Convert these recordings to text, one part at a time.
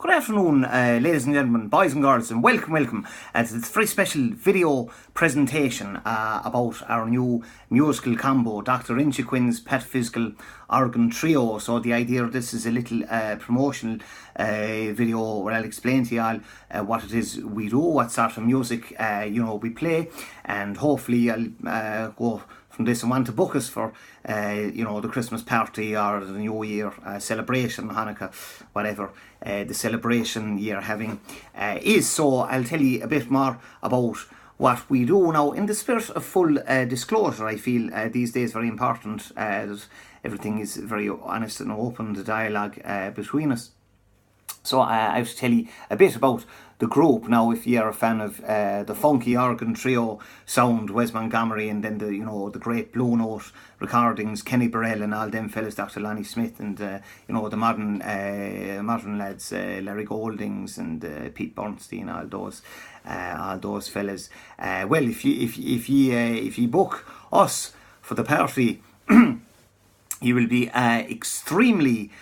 Good afternoon, ladies and gentlemen, boys and girls, and welcome to this very special video presentation about our new musical combo, Dr. Inchiquin's Pet Physical Organ Trio. So the idea of this is a little promotional video where I'll explain to you all what it is we do, what sort of music we play, and hopefully I'll go from this and want to book us for the Christmas party or the New Year celebration, Hanukkah, whatever the celebration you're having is. So I'll tell you a bit more about what we do now in the spirit of full disclosure. I feel these days very important that everything is very honest and open, the dialogue between us. So I have to tell you a bit about the group now. If you're a fan of the funky organ trio sound, Wes Montgomery, and then the great Blue Note recordings, Kenny Burrell and all them fellas, Dr. Lonnie Smith, and the modern lads, Larry Goldings and Pete Bernstein, all those fellas. Well, if you book us for the party, you will be extremely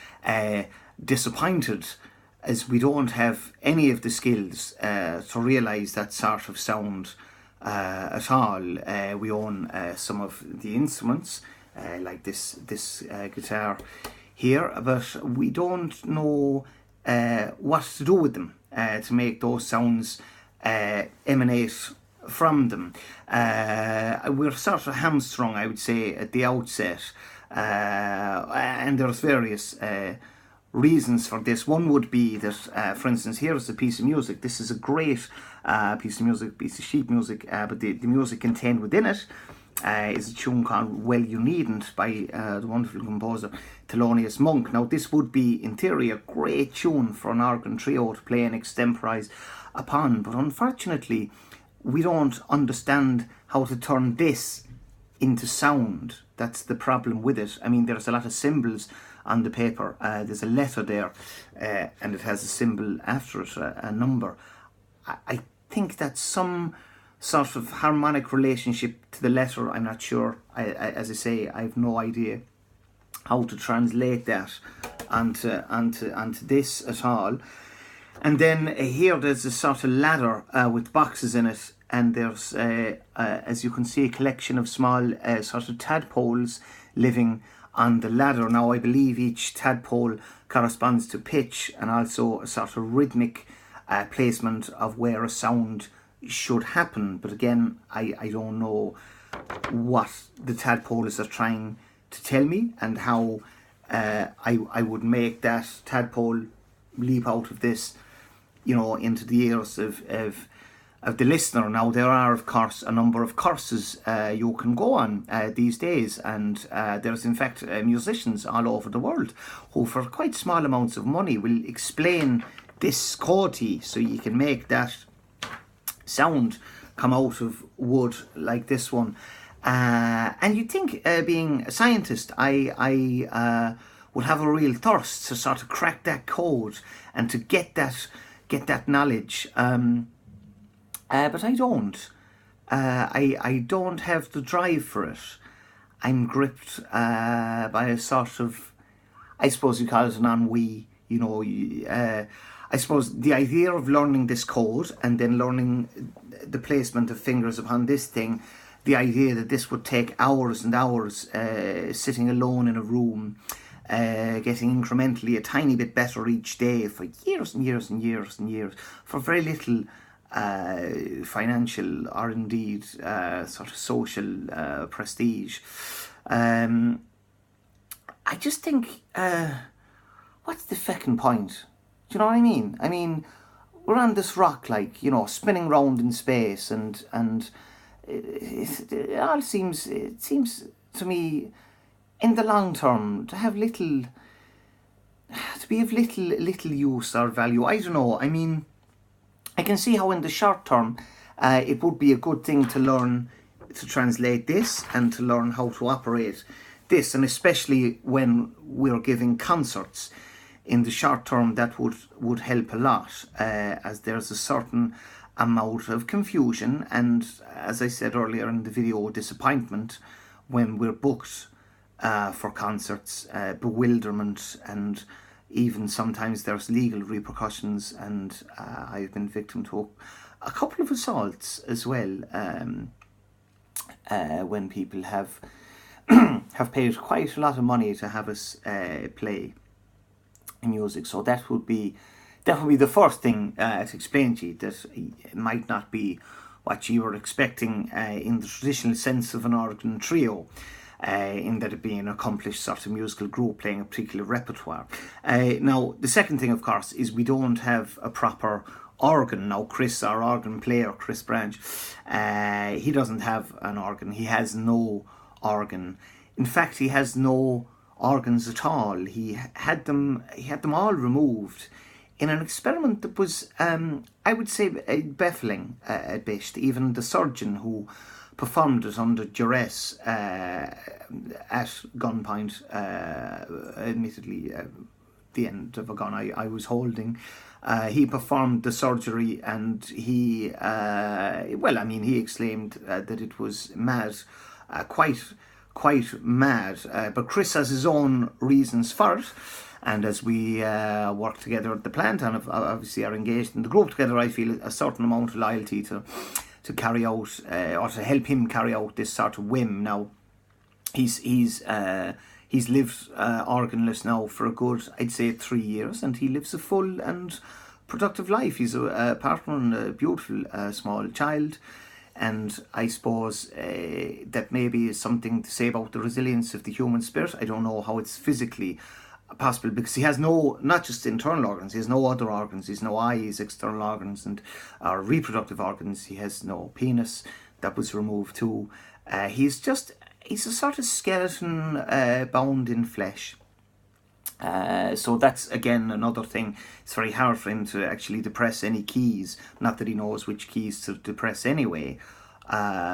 disappointed, as we don't have any of the skills to realise that sort of sound at all. We own some of the instruments, like this guitar here, but we don't know what to do with them to make those sounds emanate from them. We're sort of hamstrung, I would say, at the outset, and there's various reasons for this. One would be that, for instance, here's a piece of music. This is a great piece of music, piece of sheet music, but the music contained within it is a tune called Well You Needn't by the wonderful composer Thelonious Monk. Now, this would be, in theory, a great tune for an organ trio to play and extemporise upon, but unfortunately, we don't understand how to turn this into sound. That's the problem with it. I mean, there's a lot of symbols on the paper. There's a letter there, and it has a symbol after it, a number. I think that's some sort of harmonic relationship to the letter. I'm not sure. As I say, I have no idea how to translate that onto this at all. And then here there's a sort of ladder with boxes in it, and there's, as you can see, a collection of small sort of tadpoles living on the ladder. Now, I believe each tadpole corresponds to pitch and also a sort of rhythmic placement of where a sound should happen. But again, I don't know what the tadpoles are trying to tell me and how I would make that tadpole leap out of this, into the ears of the listener. Now, there are, of course, a number of courses you can go on these days, and there's, in fact, musicians all over the world who, for quite small amounts of money, will explain this code to you so you can make that sound come out of wood like this one. And you'd think, being a scientist, I would have a real thirst to sort of crack that code and to get that knowledge. But I don't. I don't have the drive for it. I'm gripped by a sort of, I suppose you call it an ennui. I suppose the idea of learning this code and then learning the placement of fingers upon this thing, the idea that this would take hours and hours sitting alone in a room, getting incrementally a tiny bit better each day for years and years and years and years, for very little financial or indeed sort of social prestige. I just think, what's the feckin' point? Do you know what I mean? I mean, we're on this rock, spinning round in space, and it all seems to me, in the long term, to be of little use or value. I don't know. I mean, I can see how in the short term it would be a good thing to learn to translate this and to learn how to operate this, and especially when we're giving concerts. In the short term, that would help a lot, as there's a certain amount of confusion and, as I said earlier in the video, disappointment when we're booked for concerts, bewilderment and even sometimes there's legal repercussions, and I've been victim to a couple of assaults as well, when people have have paid quite a lot of money to have us play music. So that would be the first thing to explain to you, that it might not be what you were expecting in the traditional sense of an organ trio, in that it being an accomplished sort of musical group playing a particular repertoire. Now, the second thing, of course, is we don't have a proper organ. Now, Chris, our organ player, Chris Branch, he doesn't have an organ. He has no organ. In fact, he has no organs at all. He had them all removed in an experiment that was, I would say, baffling a bit. Even the surgeon who performed it under duress at gunpoint, admittedly the end of a gun I was holding, he performed the surgery, and he he exclaimed that it was mad, quite mad, but Chris has his own reasons for it. And as we work together at the plant, and obviously are engaged in the group together, I feel a certain amount of loyalty to carry out, or to help him carry out this sort of whim. Now, he's lived organless now for a good, I'd say, 3 years, and he lives a full and productive life. He's a partner and a beautiful small child. And I suppose that maybe is something to say about the resilience of the human spirit. I don't know how it's physically possible, because he has not just internal organs, he has no other organs. He has no eyes, external organs, and reproductive organs. He has no penis, that was removed too. He's a sort of skeleton bound in flesh. So that's, again, another thing. It's very hard for him to actually depress any keys. Not that he knows which keys to depress anyway,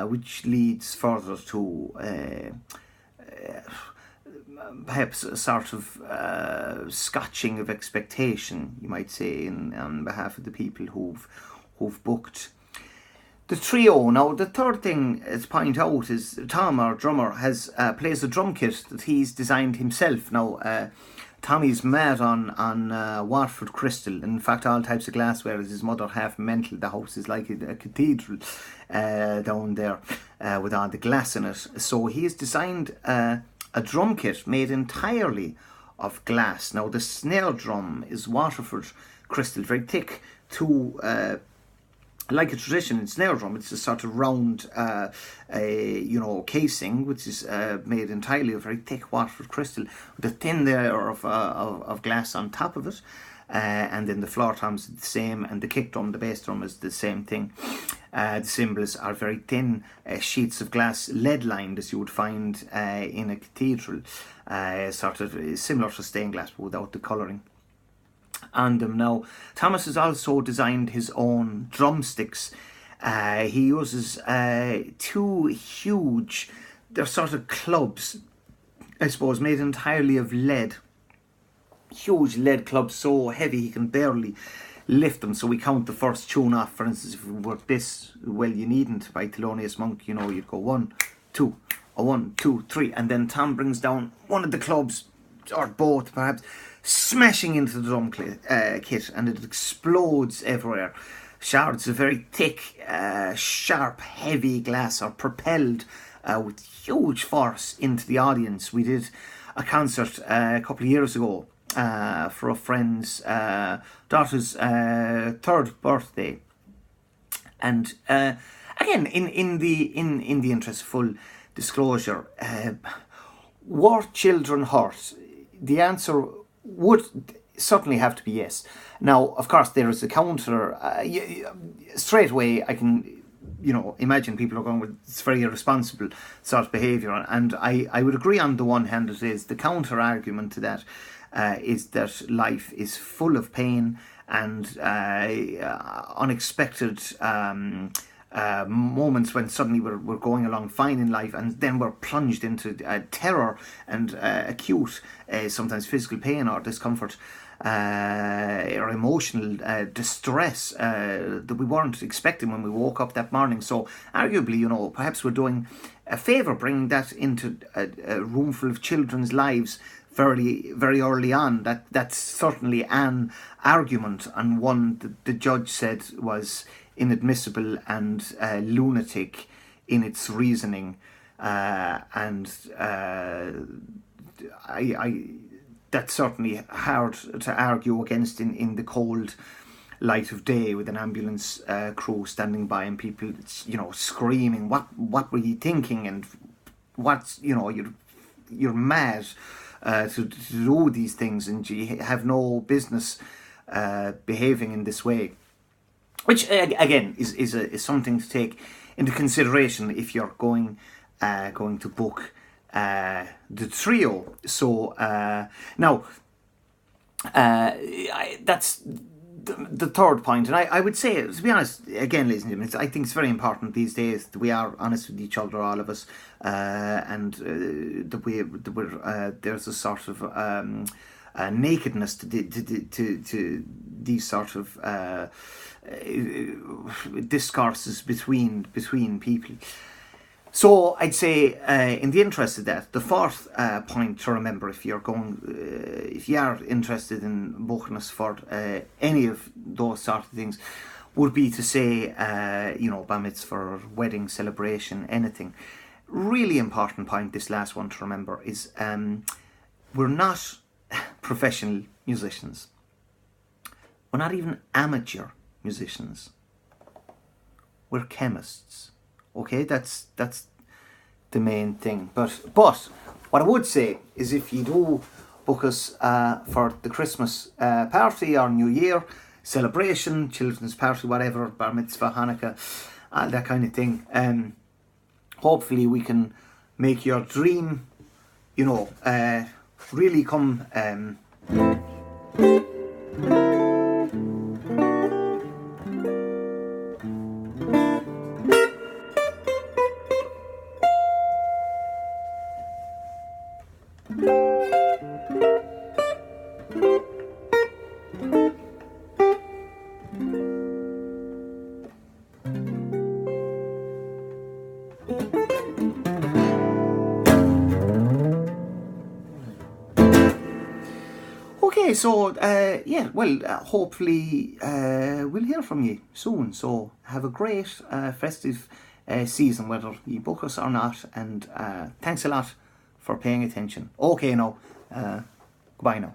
which leads further to perhaps a sort of scotching of expectation, you might say, on behalf of the people who've booked the trio. Now, the third thing to point out is Tom, our drummer, plays a drum kit that he's designed himself. Now, Tommy's mad on Watford crystal. In fact, all types of glassware. Is his mother half mental? The house is like a cathedral down there with all the glass in it. So he has designed a drum kit made entirely of glass. Now, the snare drum is Waterford crystal, very thick, like a traditional snare drum. It's a sort of round, casing, which is made entirely of very thick Waterford crystal, with a thin layer of glass on top of it. And then the floor toms are the same, and the kick drum, the bass drum, is the same thing. The cymbals are very thin sheets of glass, lead-lined, as you would find in a cathedral, sort of similar to stained glass, but without the colouring on them. Now, Thomas has also designed his own drumsticks. He uses two huge, they're sort of clubs, I suppose, made entirely of lead. Huge lead clubs, so heavy he can barely lift them. So we count the first tune off. For instance, if we work this, Well You Needn't by Thelonious Monk, you'd go 1, 2, 1, 2, 3, and then Tom brings down one of the clubs, or both perhaps, smashing into the drum kit, and it explodes everywhere. Shards of very thick, sharp, heavy glass are propelled with huge force into the audience. We did a concert a couple of years ago for a friend's daughter's third birthday, and again, in the interest of full disclosure, were children hurt? The answer would certainly have to be yes. Now, of course, there is a counter. Straight away, I can, imagine people are going with it's very irresponsible sort of behaviour, and I would agree on the one hand it is. The counter argument to that is that life is full of pain and unexpected moments when suddenly we're going along fine in life, and then we're plunged into terror and acute, sometimes physical pain or discomfort, or emotional distress that we weren't expecting when we woke up that morning. So arguably, perhaps we're doing a favour bringing that into a room full of children's lives very early on. That's certainly an argument, and one that the judge said was inadmissible and lunatic in its reasoning, and that's certainly hard to argue against in the cold light of day, with an ambulance crew standing by and people, screaming, what were you thinking, and what's, you're mad to do these things, and you have no business behaving in this way, which again is something to take into consideration if you're going to book the trio. So now that's the third point, and I would say, to be honest, again, ladies and gentlemen, I think it's very important these days that we are honest with each other, all of us, and that there's a sort of nakedness to these sort of discourses between people. So I'd say, in the interest of that, the fourth point to remember, if you are interested in booking us for any of those sort of things, would be to say, bar mitzvah, wedding, celebration, anything. Really important point, this last one to remember, is we're not professional musicians. We're not even amateur musicians. We're chemists. Okay, that's the main thing. But what I would say is, if you do book us for the Christmas party or New Year celebration, children's party, whatever, bar mitzvah, Hanukkah, that kind of thing, hopefully we can make your dream, really come Okay, so hopefully we'll hear from you soon. So have a great festive season, whether you book us or not, and thanks a lot for paying attention. Okay, now, goodbye now.